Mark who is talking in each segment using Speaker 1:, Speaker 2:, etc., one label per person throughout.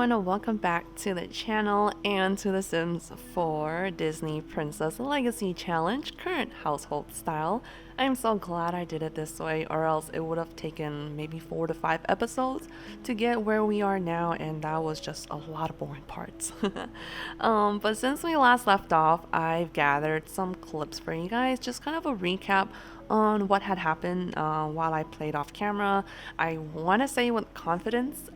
Speaker 1: everyone, and welcome back to the channel and to The Sims 4 Disney Princess Legacy Challenge, current household style. I'm so glad I did it this way, or else it would have taken maybe 4 to 5 episodes to get where we are now, and that was just a lot of boring parts. But since we last left off, I've gathered some clips for you guys, just kind of a recap on what had happened while I played off camera. I want to say with confidence,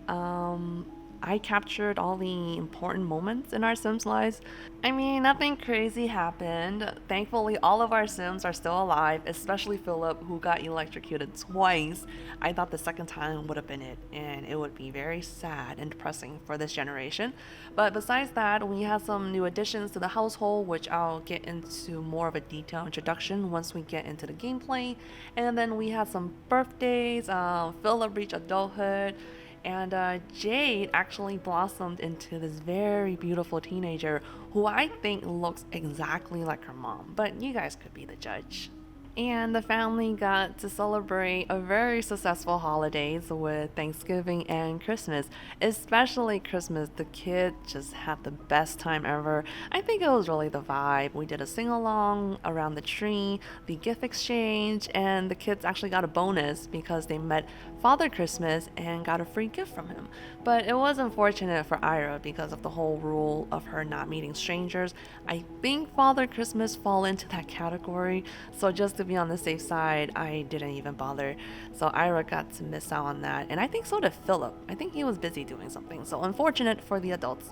Speaker 1: I captured all the important moments in our Sims lives. I mean, nothing crazy happened. Thankfully, all of our Sims are still alive, especially Philip, who got electrocuted twice. I thought the second time would have been it, and it would be very sad and depressing for this generation. But besides that, we have some new additions to the household, which I'll get into more of a detailed introduction once we get into the gameplay. And then we had some birthdays, Philip reached adulthood, and Jade actually blossomed into this very beautiful teenager who I think looks exactly like her mom, but you guys could be the judge. And the family got to celebrate a very successful holidays with Thanksgiving and Christmas. Especially Christmas, the kids just had the best time ever. I think it was really the vibe. We did a sing along around the tree, the gift exchange, and the kids actually got a bonus because they met Father Christmas and got a free gift from him. But it was unfortunate for Ira because of the whole rule of her not meeting strangers. I think Father Christmas fall into that category, so just to be on the safe side, I didn't even bother. So Ira got to miss out on that, and I think so did Philip. I think he was busy doing something, so unfortunate for the adults,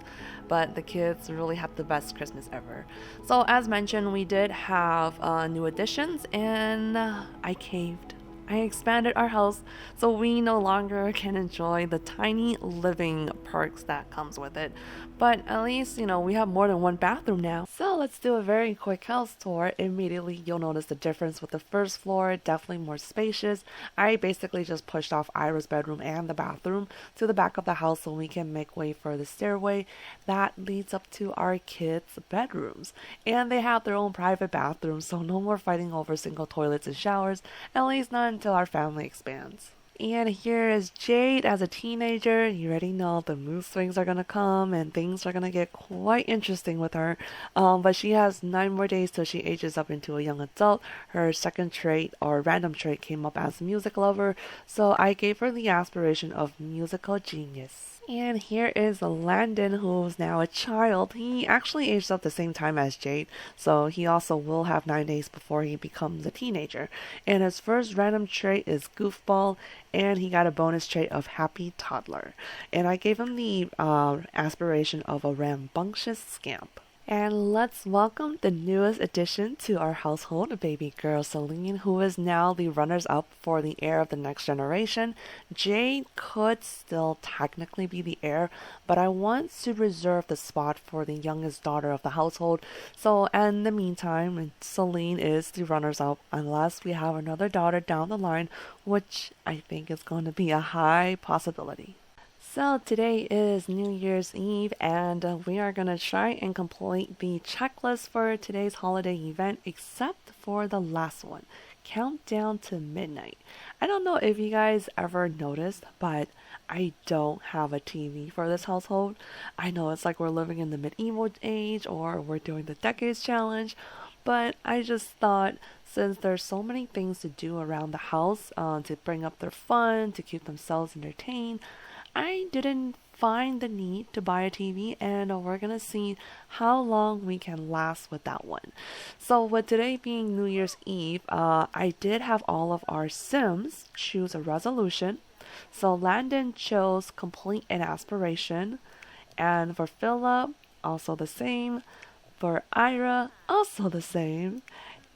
Speaker 1: but the kids really had the best Christmas ever. So as mentioned, we did have new additions, and I caved. I expanded our house so we no longer can enjoy the tiny living perks that comes with it. But at least, we have more than one bathroom now. So let's do a very quick house tour. Immediately you'll notice the difference with the first floor, definitely more spacious. I basically just pushed off Ira's bedroom and the bathroom to the back of the house so we can make way for the stairway that leads up to our kids' bedrooms. And they have their own private bathrooms, so no more fighting over single toilets and showers, at least not until our family expands. And here is Jade as a teenager. You already know the mood swings are gonna come and things are gonna get quite interesting with her. But she has 9 more days till she ages up into a young adult. Her second trait or random trait came up as a music lover, so I gave her the aspiration of musical genius. And here is Landon, who's now a child. He actually aged up the same time as Jade, so he also will have 9 days before he becomes a teenager. And his first random trait is goofball, and he got a bonus trait of happy toddler. And I gave him the aspiration of a rambunctious scamp. And let's welcome the newest addition to our household, baby girl Celine, who is now the runners-up for the heir of the next generation. Jade could still technically be the heir, but I want to reserve the spot for the youngest daughter of the household. So in the meantime, Celine is the runners-up unless we have another daughter down the line, which I think is going to be a high possibility. So today is New Year's Eve, and we are going to try and complete the checklist for today's holiday event, except for the last one, Countdown to Midnight. I don't know if you guys ever noticed, but I don't have a TV for this household. I know it's like we're living in the medieval age or we're doing the Decades Challenge, but I just thought since there's so many things to do around the house to bring up their fun, to keep themselves entertained, I didn't find the need to buy a TV, and we're gonna see how long we can last with that one. So with today being New Year's Eve, I did have all of our Sims choose a resolution. So Landon chose complete an aspiration, and for Philip, also the same. For Ira, also the same.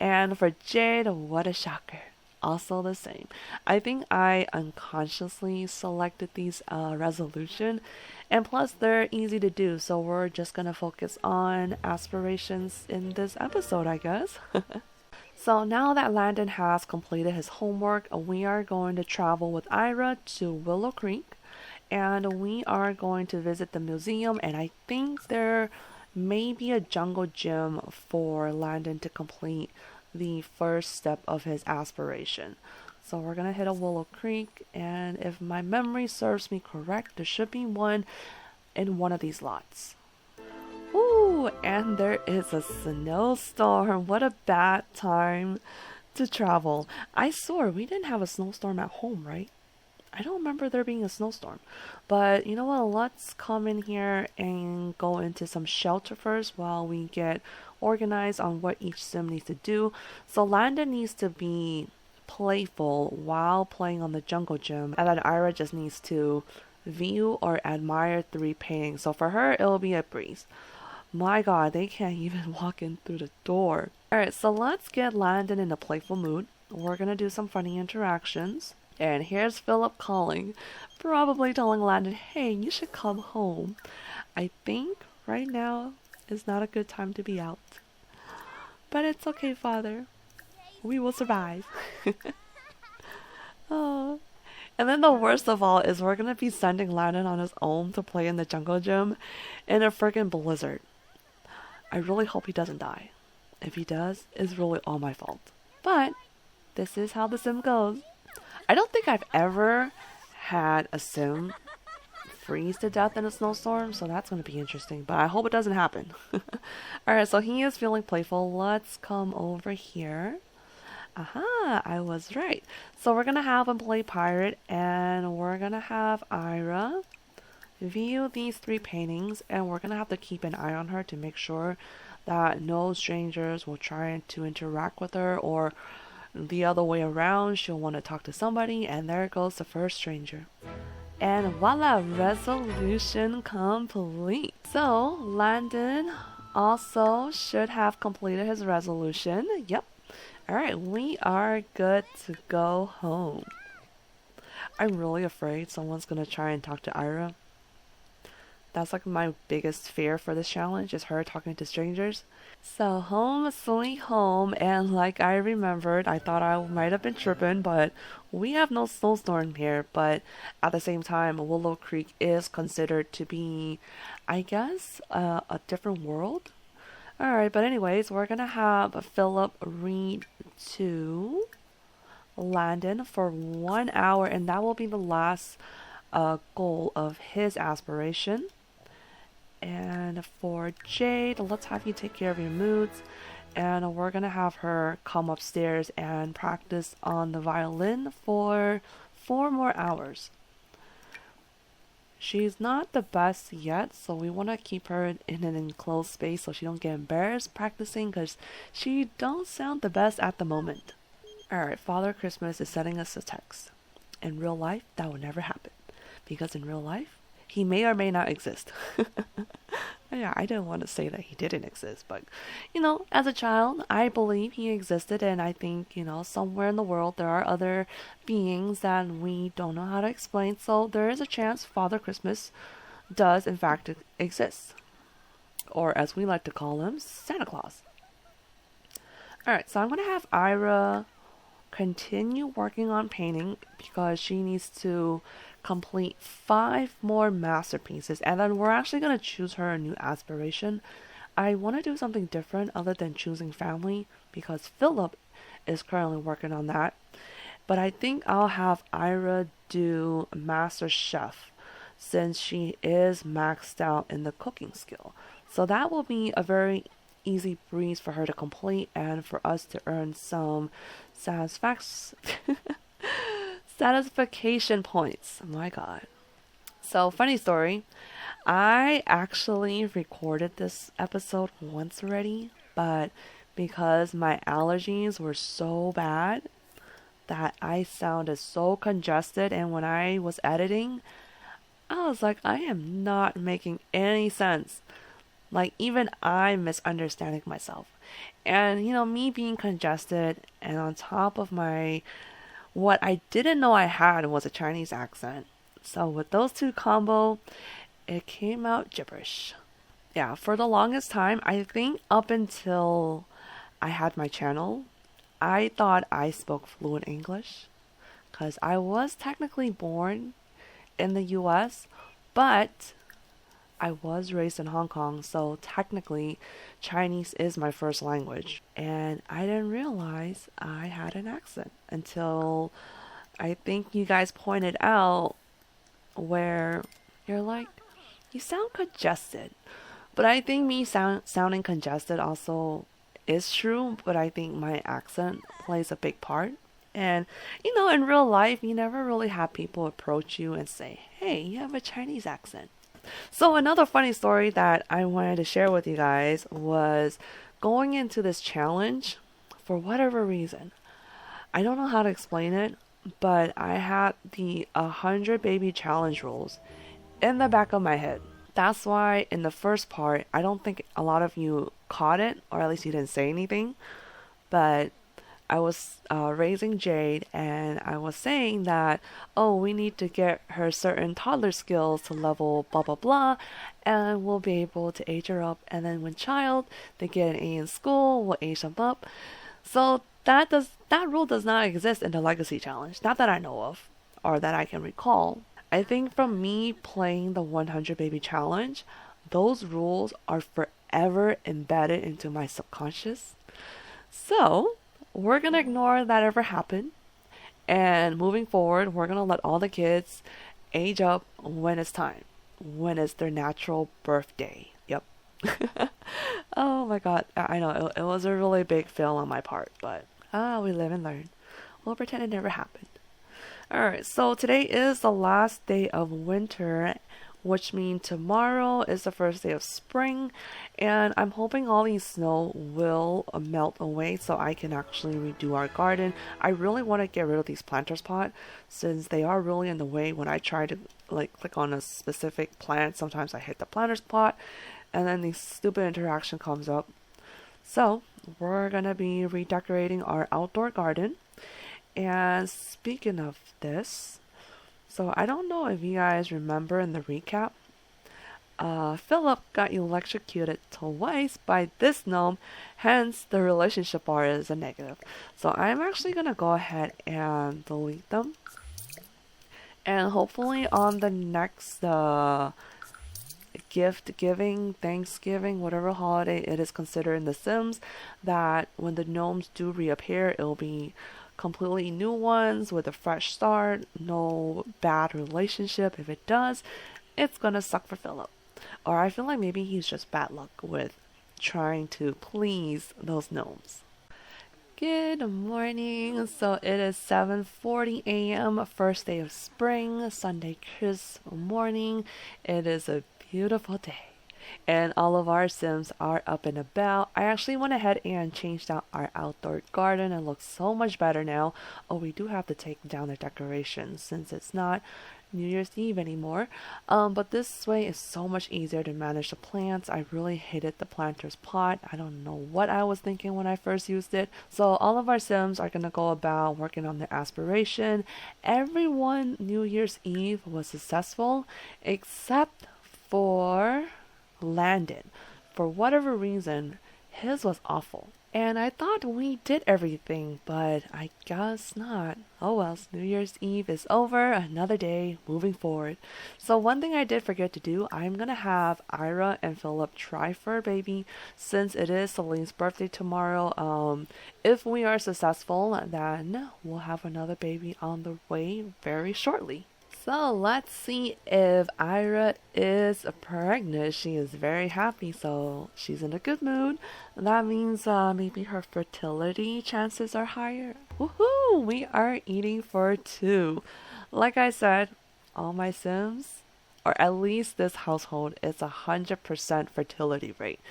Speaker 1: And for Jade, what a shocker, also the same. I think I unconsciously selected these resolution, and plus they're easy to do, so we're just gonna focus on aspirations in this episode, I guess. So now that Landon has completed his homework, we are going to travel with Ira to Willow Creek, and we are going to visit the museum, and I think there may be a jungle gym for Landon to complete the first step of his aspiration. So we're gonna hit a Willow Creek, and if my memory serves me correct, there should be one in one of these lots. Ooh, and there is a snowstorm. What a bad time to travel. I swore we didn't have a snowstorm at home, right? I don't remember there being a snowstorm. But you know what? Let's come in here and go into some shelter first while we get organized on what each sim needs to do. So Landon needs to be playful while playing on the jungle gym, and then Ira just needs to view or admire three paintings. So for her, it'll be a breeze. My god, they can't even walk in through the door. Alright, so let's get Landon in a playful mood. We're gonna do some funny interactions. And here's Philip calling, probably telling Landon, hey, you should come home. I think right now is not a good time to be out. But it's okay, Father. We will survive. Oh. And then the worst of all is we're gonna be sending Landon on his own to play in the jungle gym in a friggin' blizzard. I really hope he doesn't die. If he does, it's really all my fault. But this is how the sim goes. I don't think I've ever had a sim freeze to death in a snowstorm, so that's going to be interesting. But I hope it doesn't happen. Alright, so he is feeling playful. Let's come over here. Aha, I was right. So we're going to have him play pirate, and we're going to have Ira view these three paintings, and we're going to have to keep an eye on her to make sure that no strangers will try to interact with her, or the other way around, she'll want to talk to somebody, and there goes the first stranger. And voila, resolution complete. So, Landon also should have completed his resolution. Yep. Alright, we are good to go home. I'm really afraid someone's gonna try and talk to Ira. That's like my biggest fear for this challenge, is her talking to strangers. So home sweet home, and like I remembered, I thought I might have been tripping, but we have no snowstorm here. But at the same time, Willow Creek is considered to be, I guess, a different world. Alright, but anyways, we're gonna have Philip read to Landon for 1 hour, and that will be the last goal of his aspiration. And for Jade, let's have you take care of your moods. And we're going to have her come upstairs and practice on the violin for 4 more hours. She's not the best yet, so we want to keep her in an enclosed space so she don't get embarrassed practicing, because she don't sound the best at the moment. Alright, Father Christmas is sending us a text. In real life, that would never happen, because in real life, he may or may not exist. Yeah, I didn't want to say that he didn't exist, but, you know, as a child, I believe he existed, and I think, you know, somewhere in the world there are other beings that we don't know how to explain, so there is a chance Father Christmas does, in fact, exist. Or, as we like to call him, Santa Claus. Alright, so I'm going to have Ira continue working on painting, because she needs to complete 5 more masterpieces, and then we're actually going to choose her a new aspiration. I want to do something different other than choosing family, because Philip is currently working on that, but I think I'll have Ira do Master Chef, since she is maxed out in the cooking skill. So that will be a very easy breeze for her to complete, and for us to earn some satisfaction points. Oh my god. So, funny story. I actually recorded this episode once already, but because my allergies were so bad that I sounded so congested, and when I was editing, I was like, I am not making any sense. Like, even I'm misunderstanding myself. And, you know, me being congested, and on top of what I didn't know I had was a Chinese accent. So with those two combo, it came out gibberish. Yeah, for the longest time, I think up until I had my channel, I thought I spoke fluent English, because I was technically born in the US, but I was raised in Hong Kong, so technically Chinese is my first language. And I didn't realize I had an accent until I think you guys pointed out, where you're like, You sound congested. But I think me sounding congested also is true, but I think my accent plays a big part. And in real life, you never really have people approach you and say, "Hey, you have a Chinese accent." So another funny story that I wanted to share with you guys was going into this challenge for whatever reason. I don't know how to explain it, but I had the 100 baby challenge rules in the back of my head. That's why in the first part, I don't think a lot of you caught it, or at least you didn't say anything. But I was raising Jade, and I was saying that, oh, we need to get her certain toddler skills to level blah blah blah, and we'll be able to age her up. And then when child they get an A in school, we'll age them up. So that rule does not exist in the Legacy Challenge, not that I know of, or that I can recall. I think from me playing the 100 Baby Challenge, those rules are forever embedded into my subconscious. So, we're gonna ignore that ever happened. And moving forward, we're gonna let all the kids age up when it's time, when it's their natural birthday. Yep. Oh my god, I know it was a really big fail on my part, but we live and learn. We'll pretend it never happened. Alright, so today is the last day of winter, which means tomorrow is the first day of spring, and I'm hoping all these snow will melt away so I can actually redo our garden. I really want to get rid of these planters pot since they are really in the way. When I try to click on a specific plant, sometimes I hit the planters pot and then the stupid interaction comes up. So we're gonna be redecorating our outdoor garden. And speaking of this, so I don't know if you guys remember in the recap, Philip got electrocuted twice by this gnome, hence the relationship bar is a negative. So I'm actually gonna go ahead and delete them. And hopefully on the next gift giving, Thanksgiving, whatever holiday it is considered in The Sims, that when the gnomes do reappear, it'll be completely new ones with a fresh start, no bad relationship. If it does, it's gonna suck for Philip. Or I feel like maybe he's just bad luck with trying to please those gnomes. Good morning. So it is 7:40 a.m. first day of spring, Sunday crisp morning. It is a beautiful day. And all of our Sims are up and about. I actually went ahead and changed out our outdoor garden. It looks so much better now. Oh, we do have to take down the decorations since it's not New Year's Eve anymore. But this way is so much easier to manage the plants. I really hated the planter's pot. I don't know what I was thinking when I first used it. So all of our Sims are gonna go about working on their aspiration. Everyone New Year's Eve was successful except for Landon. For whatever reason, his was awful. And I thought we did everything, but I guess not. Oh well, New Year's Eve is over, another day, moving forward. So one thing I did forget to do, I'm gonna have Ira and Philip try for a baby since it is Celine's birthday tomorrow. If we are successful, then we'll have another baby on the way very shortly. So let's see if Ira is pregnant. She is very happy, so she's in a good mood. That means maybe her fertility chances are higher. Woohoo! We are eating for two. Like I said, all my Sims, or at least this household, is 100% fertility rate.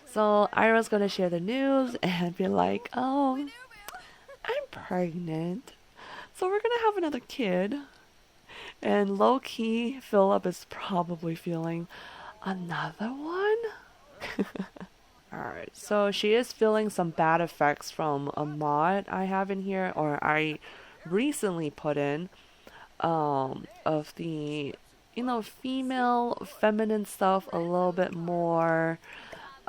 Speaker 1: So Ira's gonna share the news and be like, "Oh, I'm pregnant. So we're gonna have another kid." And low-key, Philip is probably feeling another one? Alright, so she is feeling some bad effects from a mod I have in here, or I recently put in, of the, female, feminine stuff a little bit more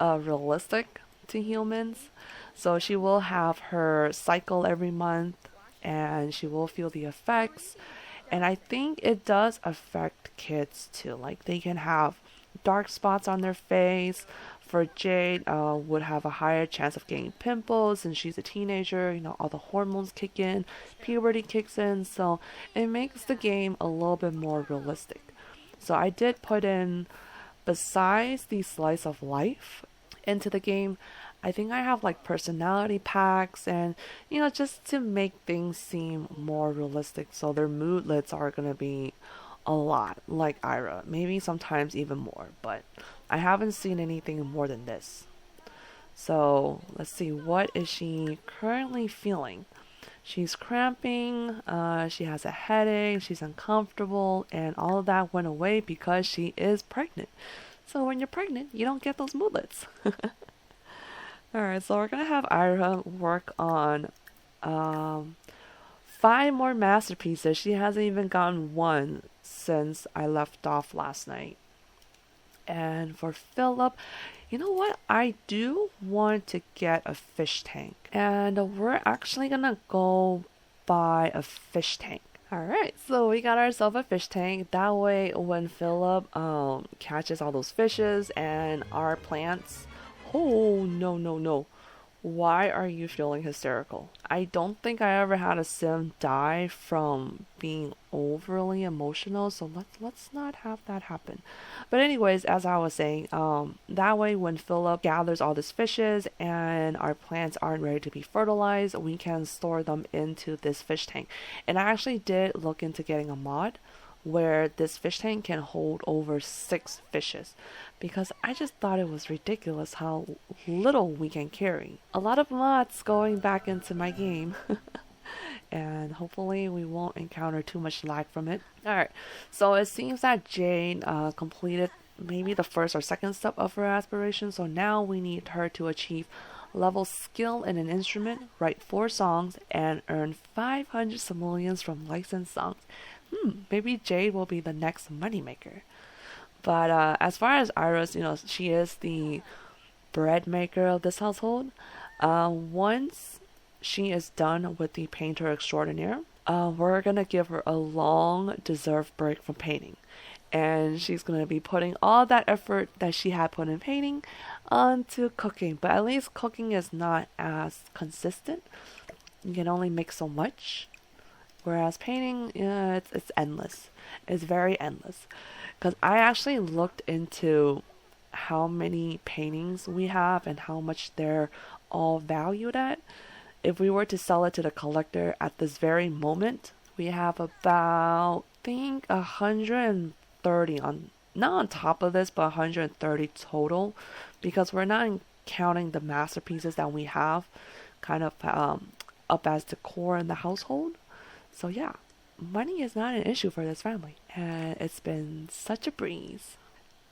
Speaker 1: realistic to humans. So she will have her cycle every month, and she will feel the effects. And I think it does affect kids too. Like they can have dark spots on their face. For Jade, would have a higher chance of getting pimples, and she's a teenager. All the hormones kick in, puberty kicks in, so it makes the game a little bit more realistic. So I did put in besides the slice of life into the game, I think I have like personality packs and just to make things seem more realistic. So their moodlets are gonna be a lot like Ira, maybe sometimes even more, but I haven't seen anything more than this. So let's see, what is she currently feeling? She's cramping, she has a headache, she's uncomfortable, and all of that went away because she is pregnant. So when you're pregnant, you don't get those moodlets. Alright, so we're gonna have Ira work on um, 5 more masterpieces. She hasn't even gotten one since I left off last night. And for Philip, you know what? I do want to get a fish tank. And we're actually gonna go buy a fish tank. Alright, so we got ourselves a fish tank. That way when Philip catches all those fishes and our plants. Oh no no no. Why are you feeling hysterical? I don't think I ever had a sim die from being overly emotional, so let's not have that happen. But anyways, as I was saying, that way when Philip gathers all these fishes and our plants aren't ready to be fertilized, we can store them into this fish tank. And I actually did look into getting a mod where this fish tank can hold over 6 fishes because I just thought it was ridiculous how little we can carry. A lot of mods going back into my game and hopefully we won't encounter too much lag from it. Alright, so it seems that Jane completed maybe the first or second step of her aspiration, so now we need her to achieve level skill in an instrument, write 4 songs, and earn 500 simoleons from licensed songs. Maybe Jade will be the next moneymaker. But as far as Iris, she is the bread maker of this household. Once she is done with the painter extraordinaire, we're gonna give her a long deserved break from painting. And she's gonna be putting all that effort that she had put in painting onto cooking. But at least cooking is not as consistent. You can only make so much. Whereas painting, it's endless. It's very endless. Because I actually looked into how many paintings we have and how much they're all valued at. If we were to sell it to the collector at this very moment, we have about, I think, 130 on, not on top of this, but 130 total. Because we're not counting the masterpieces that we have kind of up as decor in the household. So yeah, money is not an issue for this family, and it's been such a breeze.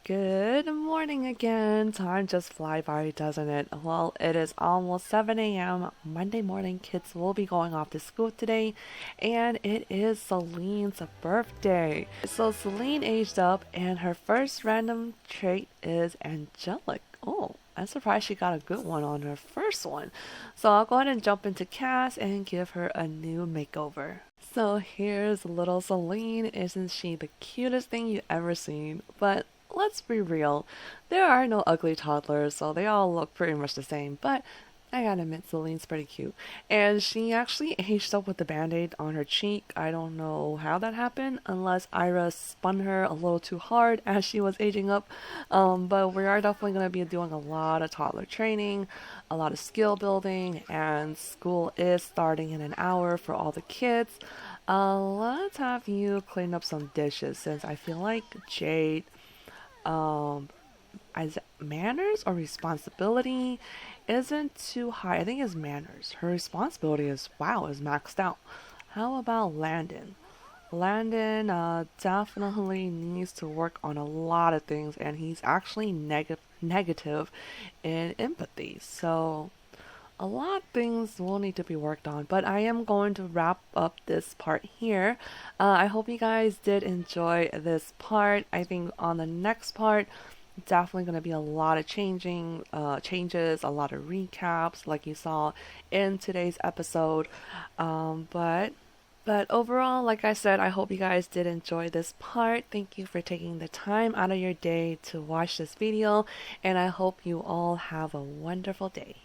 Speaker 1: Good morning again. Time just fly by, doesn't it? Well, it is almost 7 a.m. Monday morning. Kids will be going off to school today, and it is Celine's birthday. So Celine aged up, and her first random trait is angelic. Oh, I'm surprised she got a good one on her first one. So I'll go ahead and jump into Cass and give her a new makeover. So here's little Celine. Isn't she the cutest thing you've ever seen? But let's be real, there are no ugly toddlers, so they all look pretty much the same. But I gotta admit, Celine's pretty cute. And she actually aged up with the band-aid on her cheek. I don't know how that happened, unless Ira spun her a little too hard as she was aging up. But we are definitely gonna be doing a lot of toddler training, a lot of skill building, and school is starting in an hour for all the kids. Let's have you clean up some dishes since I feel like Jade, as manners or responsibility isn't too high. I think it's manners. Her responsibility is maxed out. How about Landon? Landon definitely needs to work on a lot of things, and he's actually negative in empathy. So a lot of things will need to be worked on, but I am going to wrap up this part here. I hope you guys did enjoy this part. I think on the next part, definitely going to be a lot of changes, a lot of recaps like you saw in today's episode. But overall, like I said, I hope you guys did enjoy this part. Thank you for taking the time out of your day to watch this video, and I hope you all have a wonderful day.